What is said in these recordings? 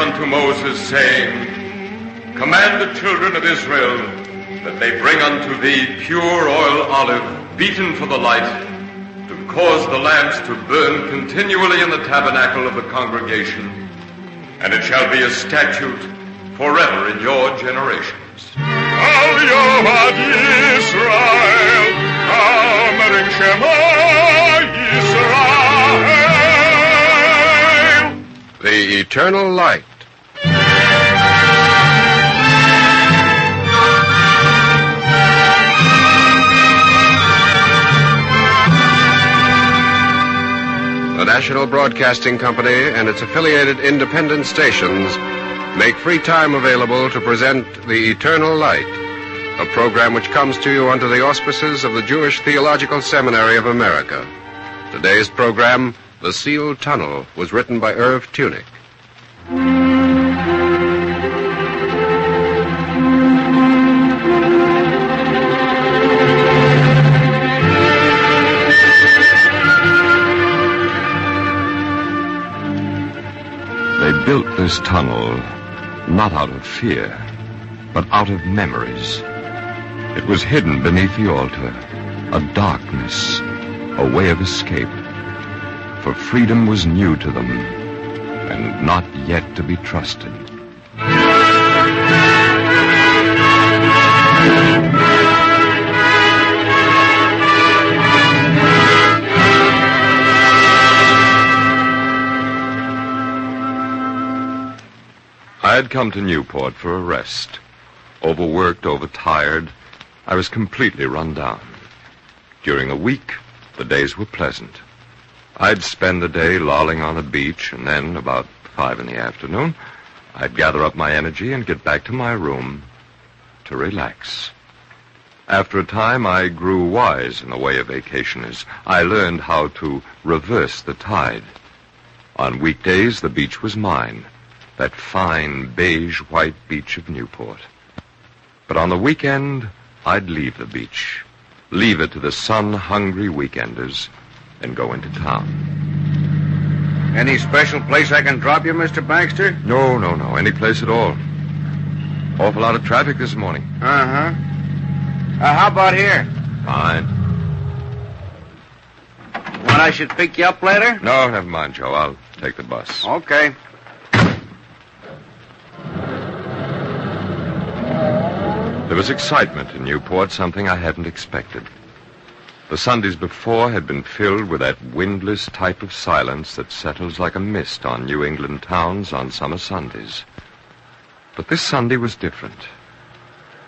unto Moses, saying, Command the children of Israel that they bring unto thee pure oil olive, beaten for the light, to cause the lamps to burn continually in the tabernacle of the congregation, and it shall be a statute forever in your generations. Al Yomad Yisrael, Amering Shema Yisrael. The Eternal Light. The National Broadcasting Company and its affiliated independent stations make free time available to present The Eternal Light, a program which comes to you under the auspices of the Jewish Theological Seminary of America. Today's program, The Sealed Tunnel, was written by Irv Tunick. They built this tunnel not out of fear, but out of memories. It was hidden beneath the altar, a darkness, a way of escape. For freedom was new to them, and not yet to be trusted. I had come to Newport for a rest. Overworked, overtired, I was completely run down. During a week, the days were pleasant. I'd spend the day lolling on a beach, and then, about 5 p.m, I'd gather up my energy and get back to my room to relax. After a time, I grew wise in the way of vacationers. I learned how to reverse the tide. On weekdays, the beach was mine, that fine beige-white beach of Newport. But on the weekend, I'd leave the beach, leave it to the sun-hungry weekenders, and go into town. Any special place I can drop you, Mr. Baxter? No. Any place at all. Awful lot of traffic this morning. Uh-huh. How about here? Fine. Want I should pick you up later? No, never mind, Joe. I'll take the bus. Okay. There was excitement in Newport, something I hadn't expected. The Sundays before had been filled with that windless type of silence that settles like a mist on New England towns on summer Sundays. But this Sunday was different.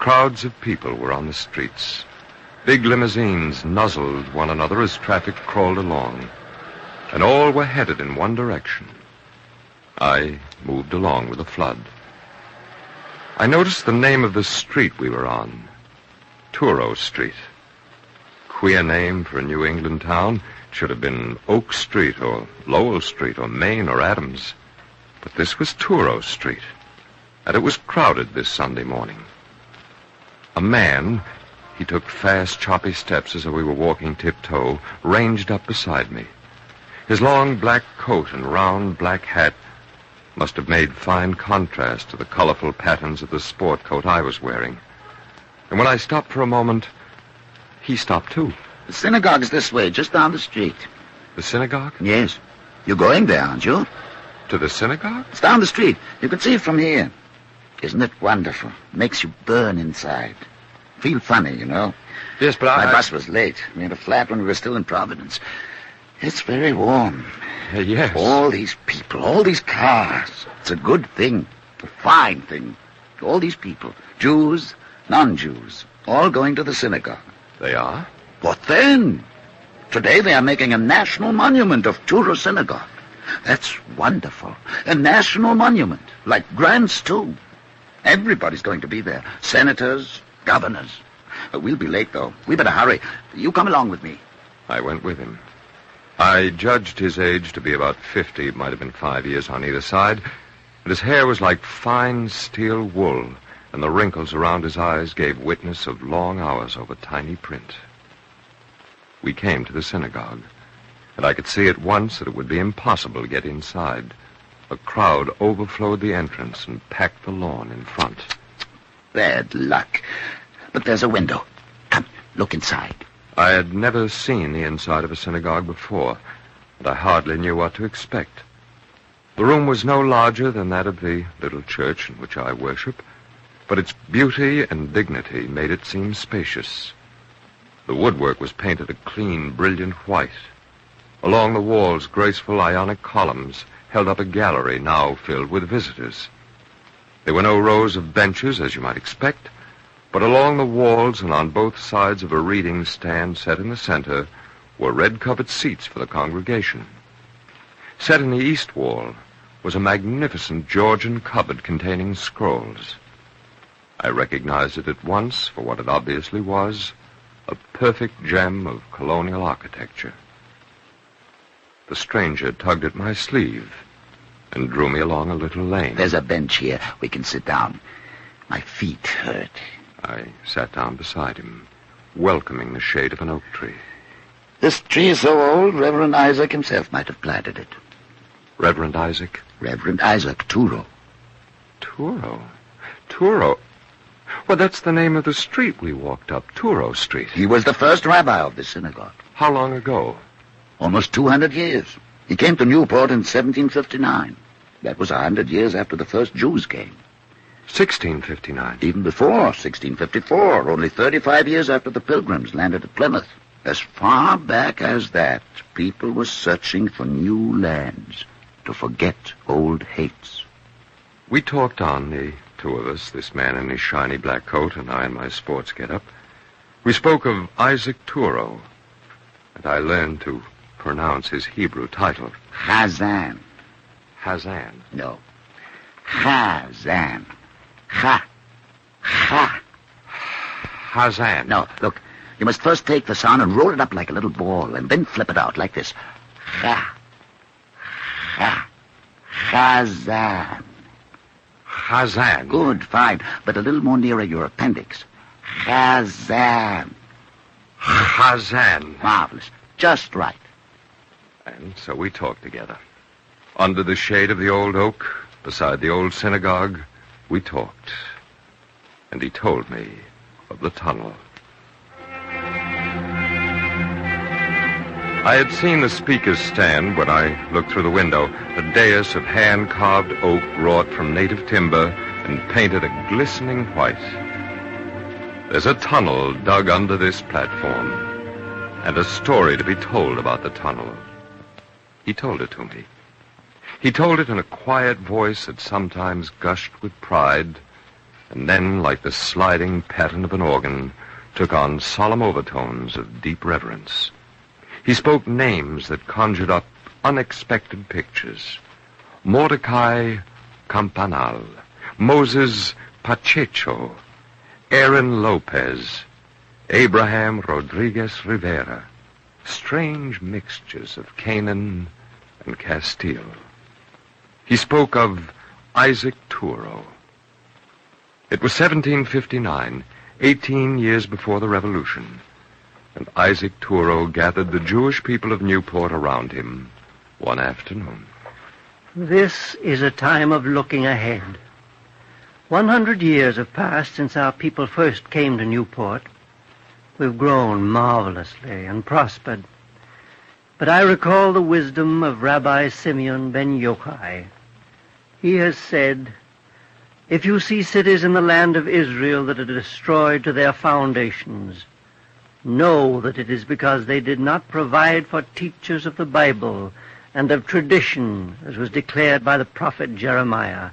Crowds of people were on the streets. Big limousines nuzzled one another as traffic crawled along, and all were headed in one direction. I moved along with the flood. I noticed the name of the street we were on, Touro Street. Queer name for a New England town. It should have been Oak Street or Lowell Street or Main or Adams. But this was Touro Street, and it was crowded this Sunday morning. A man, he took fast, choppy steps as though we were walking tiptoe, ranged up beside me. His long black coat and round black hat must have made fine contrast to the colorful patterns of the sport coat I was wearing. And when I stopped for a moment, he stopped too. The synagogue's this way, just down the street. The synagogue? Yes. You're going there, aren't you? To the synagogue? It's down the street. You can see it from here. Isn't it wonderful? Makes you burn inside. Feel funny, you know. Yes, but My bus was late. We had a flat when we were still in Providence. It's very warm. Yes. All these people, all these cars. It's a good thing. A fine thing. All these people, Jews, non-Jews, all going to the synagogue. They are? What then? Today they are making a national monument of Touro Synagogue. That's wonderful. A national monument, like grants too. Everybody's going to be there. Senators, governors. We'll be late, though. We better hurry. You come along with me. I went with him. I judged his age to be about 50, might have been 5 years on either side, and his hair was like fine steel wool, and the wrinkles around his eyes gave witness of long hours over tiny print. We came to the synagogue, and I could see at once that it would be impossible to get inside. A crowd overflowed the entrance and packed the lawn in front. Bad luck. But there's a window. Come, look inside. I had never seen the inside of a synagogue before, and I hardly knew what to expect. The room was no larger than that of the little church in which I worship, but its beauty and dignity made it seem spacious. The woodwork was painted a clean, brilliant white. Along the walls, graceful Ionic columns held up a gallery now filled with visitors. There were no rows of benches, as you might expect, but along the walls and on both sides of a reading stand set in the center were red-covered seats for the congregation. Set in the east wall was a magnificent Georgian cupboard containing scrolls. I recognized it at once for what it obviously was, a perfect gem of colonial architecture. The stranger tugged at my sleeve and drew me along a little lane. There's a bench here. We can sit down. My feet hurt. I sat down beside him, welcoming the shade of an oak tree. This tree is so old, Reverend Isaac himself might have planted it. Reverend Isaac? Reverend Isaac Turo. Turo? Turo? Well, that's the name of the street we walked up, Turo Street. He was the first rabbi of the synagogue. How long ago? Almost 200 years. He came to Newport in 1759. That was 100 years after the first Jews came. 1659? Even before, 1654, only 35 years after the Pilgrims landed at Plymouth. As far back as that, people were searching for new lands to forget old hates. We talked on, the two of us, this man in his shiny black coat and I in my sports get-up. We spoke of Isaac Turo, and I learned to pronounce his Hebrew title. Hazan. Hazan? No. Hazan. Ha. Hazan. No, look. You must first take the sound and roll it up like a little ball, and then flip it out like this. Ha. Hazan. Hazan. Good, fine. But a little more nearer your appendix. Hazan. Hazan. Marvelous. Just right. And so we talked together. Under the shade of the old oak, beside the old synagogue, we talked. And he told me of the tunnel. I had seen the speaker's stand when I looked through the window, a dais of hand-carved oak wrought from native timber and painted a glistening white. There's a tunnel dug under this platform, and a story to be told about the tunnel. He told it to me. He told it in a quiet voice that sometimes gushed with pride, and then, like the sliding pattern of an organ, took on solemn overtones of deep reverence. He spoke names that conjured up unexpected pictures. Mordecai Campanal, Moses Pacheco, Aaron Lopez, Abraham Rodriguez Rivera. Strange mixtures of Canaan and Castile. He spoke of Isaac Turo. It was 1759, 18 years before the Revolution, and Isaac Turo gathered the Jewish people of Newport around him one afternoon. This is a time of looking ahead. 100 years have passed since our people first came to Newport. We've grown marvelously and prospered. But I recall the wisdom of Rabbi Simeon ben Yochai. He has said, "If you see cities in the land of Israel that are destroyed to their foundations, know that it is because they did not provide for teachers of the Bible and of tradition, as was declared by the prophet Jeremiah,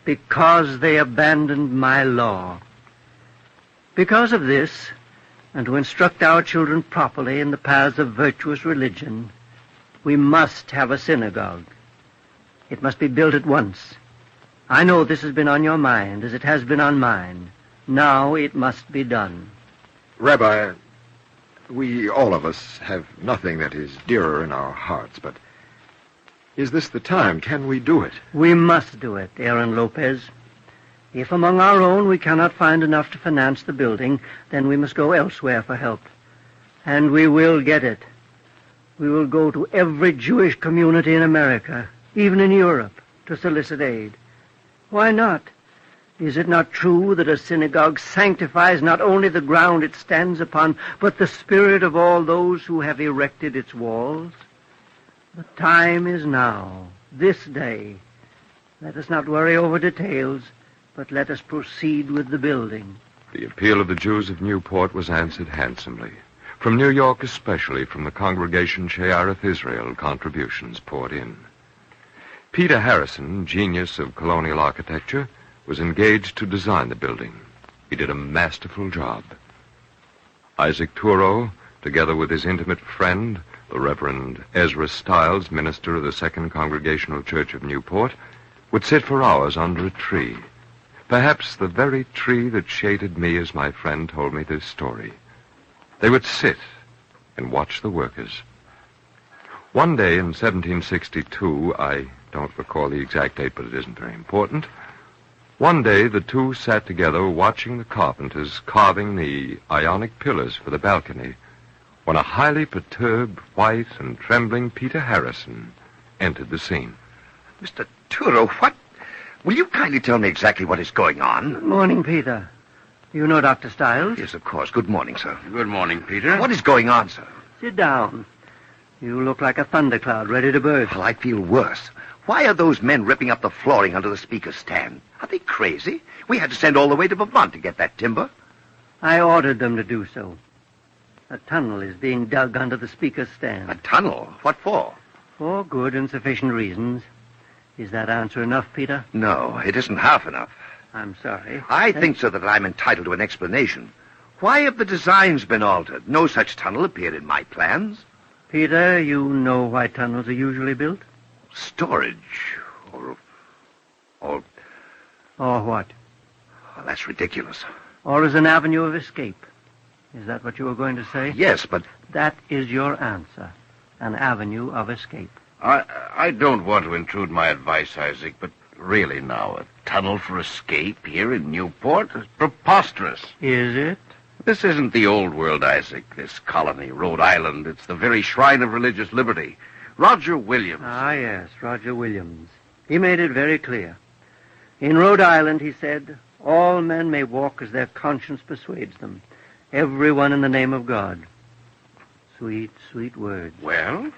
because they abandoned my law." Because of this, and to instruct our children properly in the paths of virtuous religion, we must have a synagogue. It must be built at once. I know this has been on your mind, as it has been on mine. Now it must be done. Rabbi, we all of us have nothing that is dearer in our hearts, but is this the time? Can we do it? We must do it, Aaron Lopez. If among our own we cannot find enough to finance the building, then we must go elsewhere for help. And we will get it. We will go to every Jewish community in America, even in Europe, to solicit aid. Why not? Is it not true that a synagogue sanctifies not only the ground it stands upon, but the spirit of all those who have erected its walls? The time is now, this day. Let us not worry over details, but let us proceed with the building. The appeal of the Jews of Newport was answered handsomely. From New York, especially from the congregation She'arith Israel, contributions poured in. Peter Harrison, genius of colonial architecture, was engaged to design the building. He did a masterful job. Isaac Turo, together with his intimate friend, the Reverend Ezra Stiles, minister of the Second Congregational Church of Newport, would sit for hours under a tree. Perhaps the very tree that shaded me as my friend told me this story. They would sit and watch the workers. One day in 1762, I don't recall the exact date, but it isn't very important. One day the two sat together watching the carpenters carving the Ionic pillars for the balcony, when a highly perturbed, white, and trembling Peter Harrison entered the scene. Mr. Turo, what? Will you kindly tell me exactly what is going on? Good morning, Peter. You know Dr. Stiles? Yes, of course. Good morning, sir. Good morning, Peter. What is going on, sir? Sit down. You look like a thundercloud ready to burst. Well, I feel worse. Why are those men ripping up the flooring under the speaker's stand? Are they crazy? We had to send all the way to Vermont to get that timber. I ordered them to do so. A tunnel is being dug under the speaker's stand. A tunnel? What for? For good and sufficient reasons. Is that answer enough, Peter? No, it isn't half enough. I'm sorry. I think, sir, that I'm entitled to an explanation. Why have the designs been altered? No such tunnel appeared in my plans. Peter, you know why tunnels are usually built? Storage. Or what? Well, that's ridiculous. Or as an avenue of escape. Is that what you were going to say? Yes, but... That is your answer. An avenue of escape. I don't want to intrude my advice, Isaac, but really now, a tunnel for escape here in Newport is preposterous. Is it? This isn't the old world, Isaac, this colony, Rhode Island. It's the very shrine of religious liberty. Roger Williams. Ah, yes, Roger Williams. He made it very clear. In Rhode Island, he said, all men may walk as their conscience persuades them, everyone in the name of God. Sweet, sweet words. Well?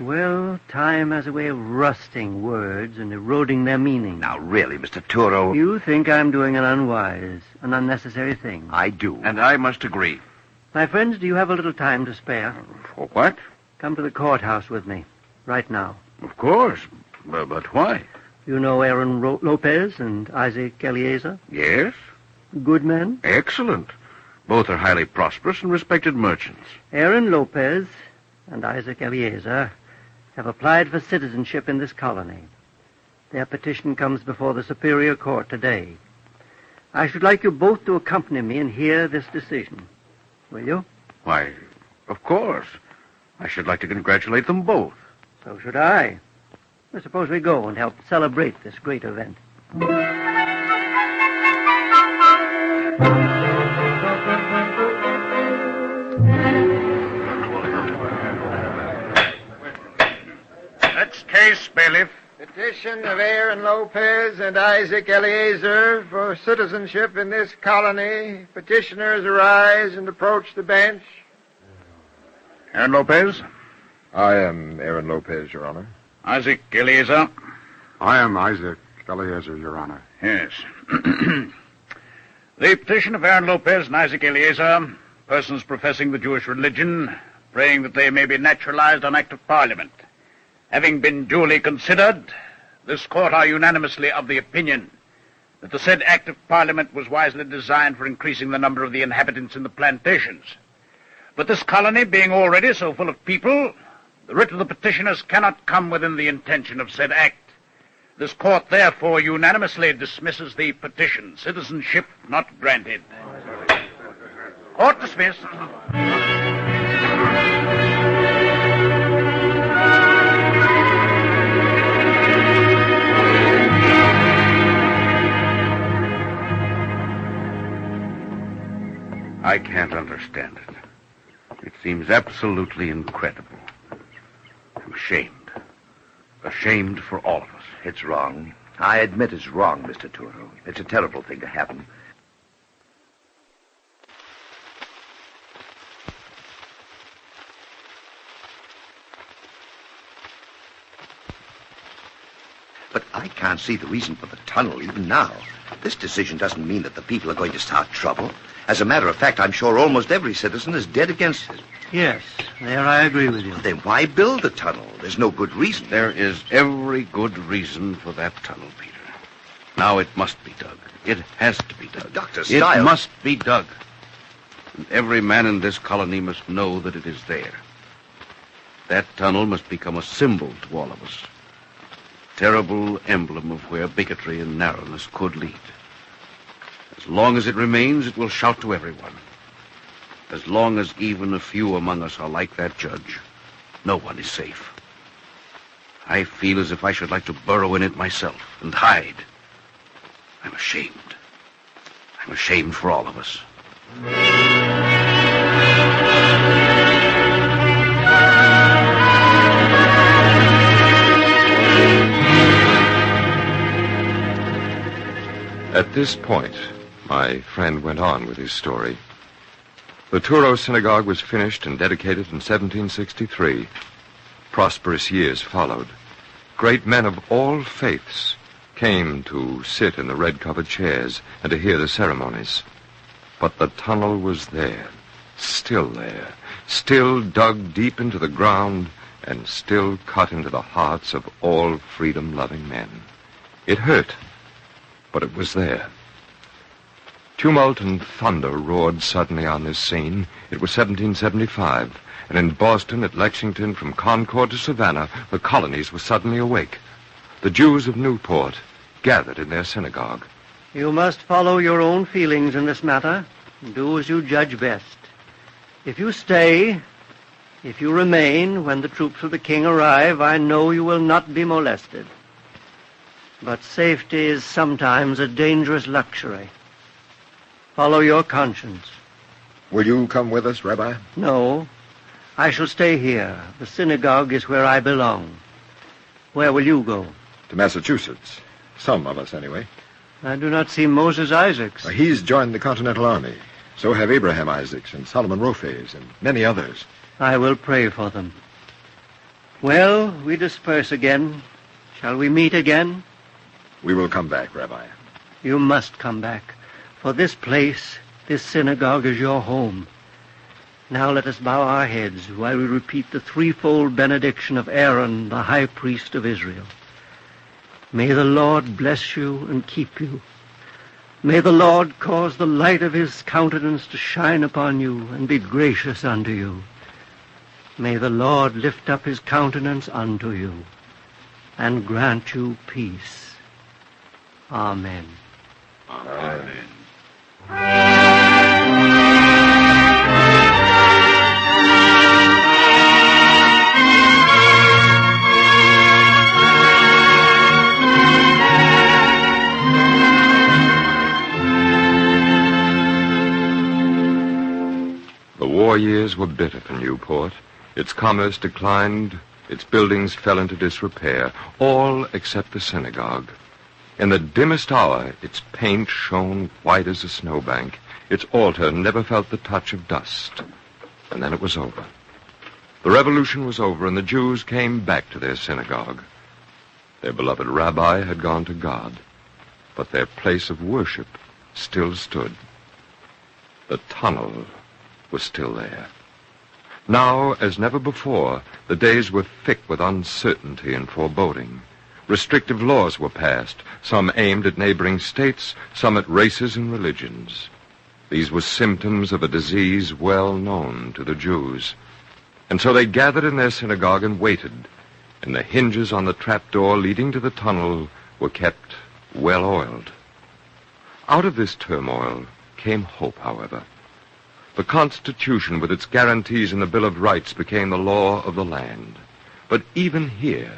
Well, time has a way of rusting words and eroding their meaning. Now, really, Mr. Turo... You think I'm doing an unwise, an unnecessary thing. I do. And I must agree. My friends, do you have a little time to spare? For what? Come to the courthouse with me, right now. Of course. But why? You know Aaron Lopez and Isaac Eliezer? Yes. Good men? Excellent. Both are highly prosperous and respected merchants. Aaron Lopez and Isaac Eliezer have applied for citizenship in this colony. Their petition comes before the Superior Court today. I should like you both to accompany me and hear this decision. Will you? Why, of course. I should like to congratulate them both. So should I. Well, suppose we go and help celebrate this great event. Next case, bailiff. Petition of Aaron Lopez and Isaac Eliezer for citizenship in this colony. Petitioners arise and approach the bench. Aaron Lopez. I am Aaron Lopez, Your Honor. Isaac Eliezer. I am Isaac Eliezer, Your Honor. Yes. The petition of Aaron Lopez and Isaac Eliezer, persons professing the Jewish religion, praying that they may be naturalized on Act of Parliament. Having been duly considered, this court are unanimously of the opinion that the said Act of Parliament was wisely designed for increasing the number of the inhabitants in the plantations. But this colony being already so full of people, the writ of the petitioners cannot come within the intention of said act. This court therefore unanimously dismisses the petition. Citizenship not granted. Court dismissed. I can't understand it. It seems absolutely incredible. I'm ashamed. Ashamed for all of us. it's wrong. I admit it's wrong, Mr. Turo. It's a terrible thing to happen. But I can't see the reason for the tunnel even now. This decision doesn't mean that the people are going to start trouble. As a matter of fact, I'm sure almost every citizen is dead against it. Yes, there I agree with you. Then why build the tunnel? There's no good reason. There is every good reason for that tunnel, Peter. Now it must be dug. It has to be dug. Dr. Stiles... It must be dug. And every man in this colony must know that it is there. That tunnel must become a symbol to all of us. Terrible emblem of where bigotry and narrowness could lead. As long as it remains, it will shout to everyone. As long as even a few among us are like that judge, no one is safe. I feel as if I should like to burrow in it myself and hide. I'm ashamed. I'm ashamed for all of us. At this point, my friend went on with his story. The Turo Synagogue was finished and dedicated in 1763. Prosperous years followed. Great men of all faiths came to sit in the red-covered chairs and to hear the ceremonies. But the tunnel was there, still dug deep into the ground, and still cut into the hearts of all freedom-loving men. It hurt, but it was there. Tumult and thunder roared suddenly on this scene. It was 1775, and in Boston, at Lexington, from Concord to Savannah, the colonies were suddenly awake. The Jews of Newport gathered in their synagogue. You must follow your own feelings in this matter. Do as you judge best. If you stay, if you remain, when the troops of the king arrive, I know you will not be molested. But safety is sometimes a dangerous luxury. Follow your conscience. Will you come with us, Rabbi? No. I shall stay here. The synagogue is where I belong. Where will you go? To Massachusetts. Some of us, anyway. I do not see Moses Isaacs. He's joined the Continental Army. So have Abraham Isaacs and Solomon Rofes and many others. I will pray for them. Well, we disperse again. Shall we meet again? We will come back, Rabbi. You must come back. For this place, this synagogue, is your home. Now let us bow our heads while we repeat the threefold benediction of Aaron, the high priest of Israel. May the Lord bless you and keep you. May the Lord cause the light of his countenance to shine upon you and be gracious unto you. May the Lord lift up his countenance unto you and grant you peace. Amen. Amen. The war years were bitter for Newport. Its commerce declined, its buildings fell into disrepair, all except the synagogue. In the dimmest hour, its paint shone white as a snowbank. Its altar never felt the touch of dust. And then it was over. The revolution was over, and the Jews came back to their synagogue. Their beloved rabbi had gone to God, but their place of worship still stood. The tunnel was still there. Now, as never before, the days were thick with uncertainty and foreboding. Restrictive laws were passed, some aimed at neighboring states, some at races and religions. These were symptoms of a disease well known to the Jews. And so they gathered in their synagogue and waited, and the hinges on the trapdoor leading to the tunnel were kept well oiled. Out of this turmoil came hope, however. The Constitution, with its guarantees in the Bill of Rights, became the law of the land. But even here,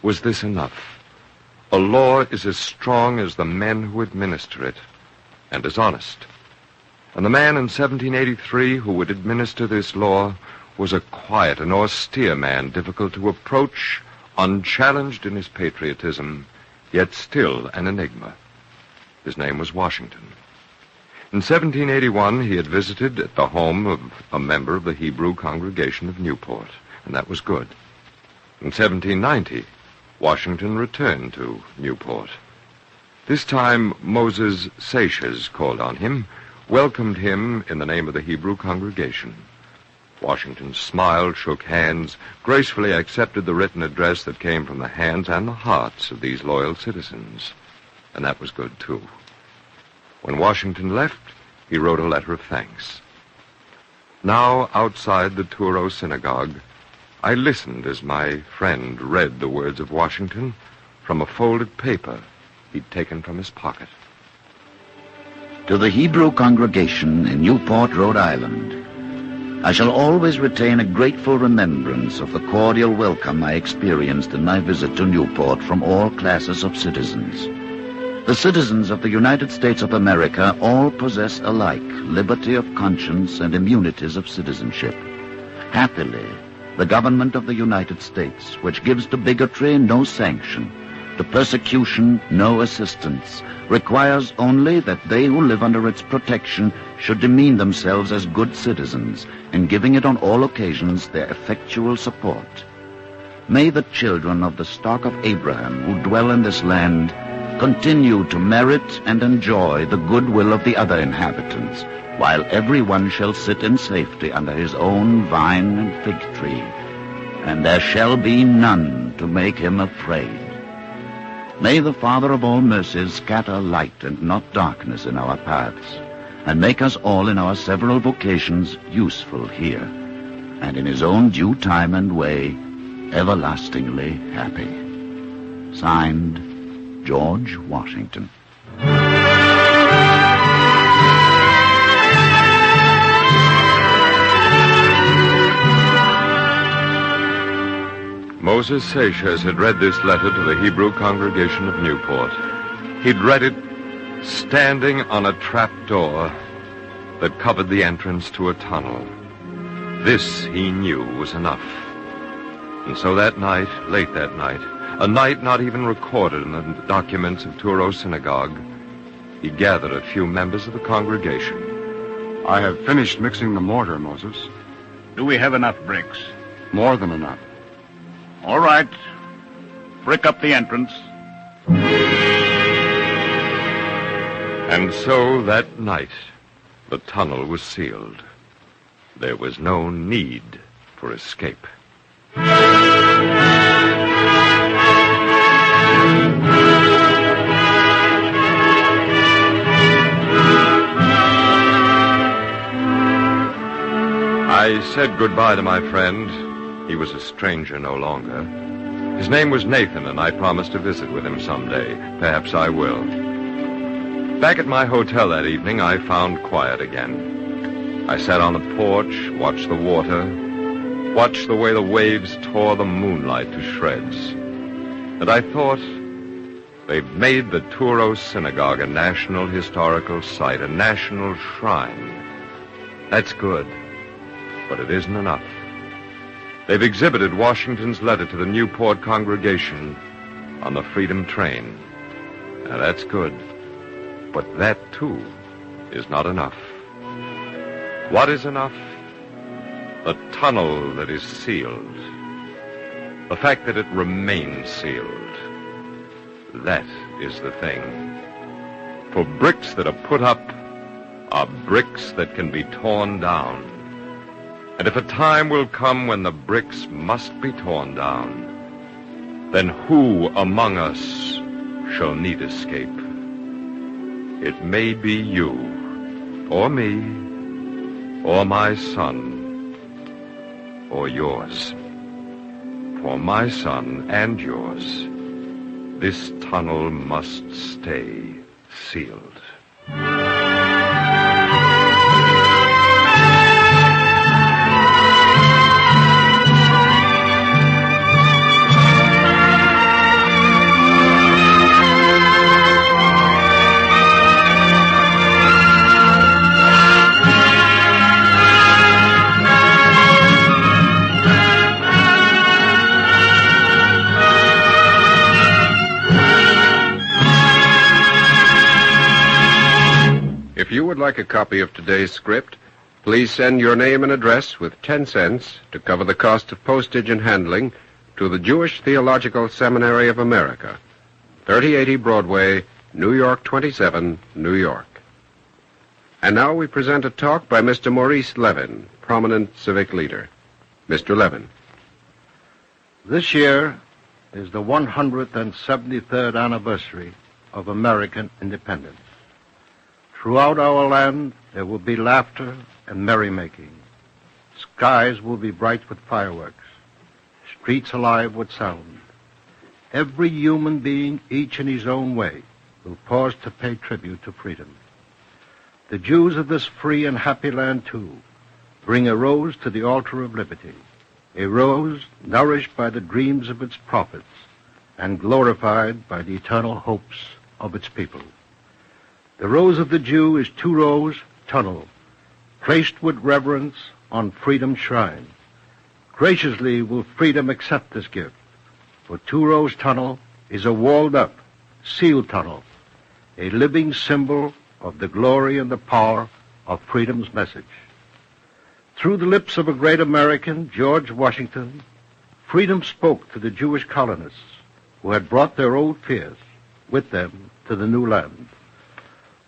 was this enough? A law is as strong as the men who administer it, and as honest. And the man in 1783 who would administer this law was a quiet and austere man, difficult to approach, unchallenged in his patriotism, yet still an enigma. His name was Washington. In 1781, he had visited at the home of a member of the Hebrew congregation of Newport, and that was good. In 1790, Washington returned to Newport. This time, Moses Seixas called on him, welcomed him in the name of the Hebrew congregation. Washington smiled, shook hands, gracefully accepted the written address that came from the hands and the hearts of these loyal citizens. And that was good, too. When Washington left, he wrote a letter of thanks. Now, outside the Touro synagogue, I listened as my friend read the words of Washington from a folded paper he'd taken from his pocket. To the Hebrew congregation in Newport, Rhode Island, I shall always retain a grateful remembrance of the cordial welcome I experienced in my visit to Newport from all classes of citizens. The citizens of the United States of America all possess alike liberty of conscience and immunities of citizenship. Happily, the government of the United States, which gives to bigotry no sanction, to persecution no assistance, requires only that they who live under its protection should demean themselves as good citizens, in giving it on all occasions their effectual support. May the children of the stock of Abraham who dwell in this land continue to merit and enjoy the goodwill of the other inhabitants, while every one shall sit in safety under his own vine and fig tree, and there shall be none to make him afraid. May the Father of all mercies scatter light and not darkness in our paths, and make us all in our several vocations useful here, and in his own due time and way, everlastingly happy. Signed, George Washington. Moses Seixas had read this letter to the Hebrew congregation of Newport. He'd read it standing on a trap door that covered the entrance to a tunnel. This, he knew, was enough. And so that night, late that night, a night not even recorded in the documents of Touro Synagogue, he gathered a few members of the congregation. I have finished mixing the mortar, Moses. Do we have enough bricks? More than enough. All right. Brick up the entrance. And so that night, the tunnel was sealed. There was no need for escape. I said goodbye to my friend. He was a stranger no longer. His name was Nathan, and I promised to visit with him someday. Perhaps I will. Back at my hotel that evening, I found quiet again. I sat on the porch, watched the water, watched the way the waves tore the moonlight to shreds. And I thought, they've made the Touro Synagogue a national historical site, a national shrine. That's good, but it isn't enough. They've exhibited Washington's letter to the Newport congregation on the Freedom train. Now, that's good. But that, too, is not enough. What is enough? The tunnel that is sealed. The fact that it remains sealed. That is the thing. For bricks that are put up are bricks that can be torn down. And if a time will come when the bricks must be torn down, then who among us shall need escape? It may be you, or me, or my son, or yours. For my son and yours, this tunnel must stay sealed. you would like a copy of today's script, please send your name and address with 10 cents to cover the cost of postage and handling to the Jewish Theological Seminary of America, 3080 Broadway, New York 27, New York. And now we present a talk by Mr. Maurice Levin, prominent civic leader. Mr. Levin. This year is the 173rd anniversary of American independence. Throughout our land, there will be laughter and merrymaking. Skies will be bright with fireworks, streets alive with sound. Every human being, each in his own way, will pause to pay tribute to freedom. The Jews of this free and happy land, too, bring a rose to the altar of liberty, a rose nourished by the dreams of its prophets and glorified by the eternal hopes of its people. The rose of the Jew is two-rose tunnel, placed with reverence on freedom's shrine. Graciously will freedom accept this gift, for two-rose tunnel is a walled-up, sealed tunnel, a living symbol of the glory and the power of freedom's message. Through the lips of a great American, George Washington, freedom spoke to the Jewish colonists who had brought their old fears with them to the new land.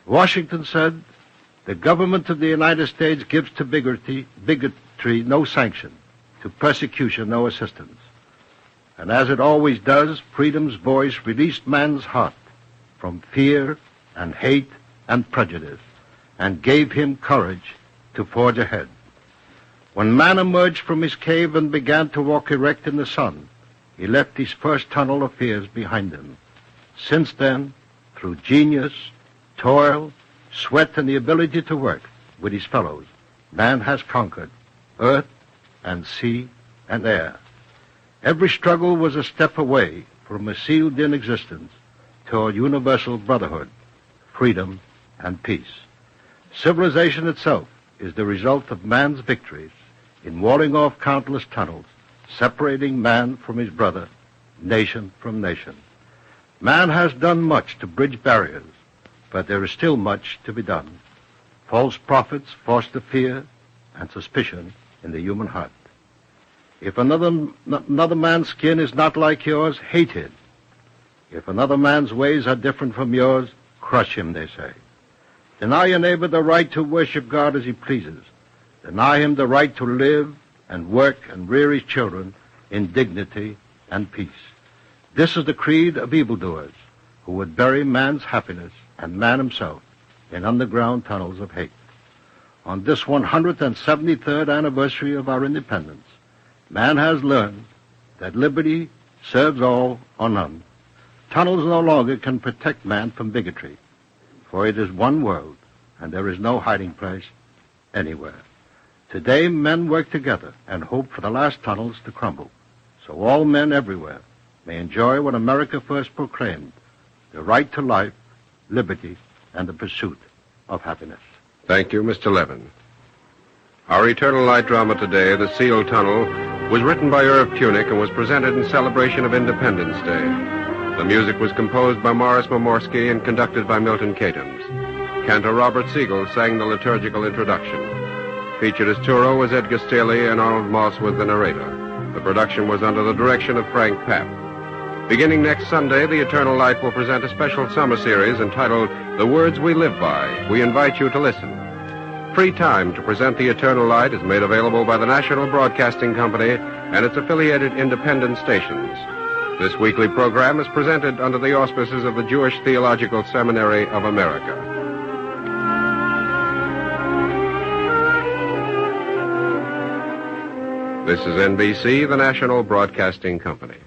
Washington said, "The government of the United States gives to bigotry no sanction, to persecution no assistance." And as it always does, freedom's voice released man's heart from fear and hate and prejudice and gave him courage to forge ahead. When man emerged from his cave and began to walk erect in the sun, he left his first tunnel of fears behind him. Since then, through genius, toil, sweat, and the ability to work with his fellows, man has conquered earth and sea and air. Every struggle was a step away from a sealed-in existence toward universal brotherhood, freedom, and peace. Civilization itself is the result of man's victories in walling off countless tunnels, separating man from his brother, nation from nation. Man has done much to bridge barriers, but there is still much to be done. False prophets foster fear and suspicion in the human heart. If another man's skin is not like yours, hate him. If another man's ways are different from yours, crush him, they say. Deny your neighbor the right to worship God as he pleases. Deny him the right to live and work and rear his children in dignity and peace. This is the creed of evildoers who would bury man's happiness and man himself in underground tunnels of hate. On this 173rd anniversary of our independence, man has learned that liberty serves all or none. Tunnels no longer can protect man from bigotry, for it is one world, and there is no hiding place anywhere. Today, men work together and hope for the last tunnels to crumble, so all men everywhere may enjoy what America first proclaimed, the right to life, liberty, and the pursuit of happiness. Thank you, Mr. Levin. Our Eternal Light drama today, The Sealed Tunnel, was written by Irv Punick and was presented in celebration of Independence Day. The music was composed by Morris Momorsky and conducted by Milton Katims. Cantor Robert Siegel sang the liturgical introduction. Featured as Turo was Edgar Staley, and Arnold Moss was the narrator. The production was under the direction of Frank Papp. Beginning next Sunday, the Eternal Light will present a special summer series entitled The Words We Live By. We invite you to listen. Free time to present the Eternal Light is made available by the National Broadcasting Company and its affiliated independent stations. This weekly program is presented under the auspices of the Jewish Theological Seminary of America. This is NBC, the National Broadcasting Company.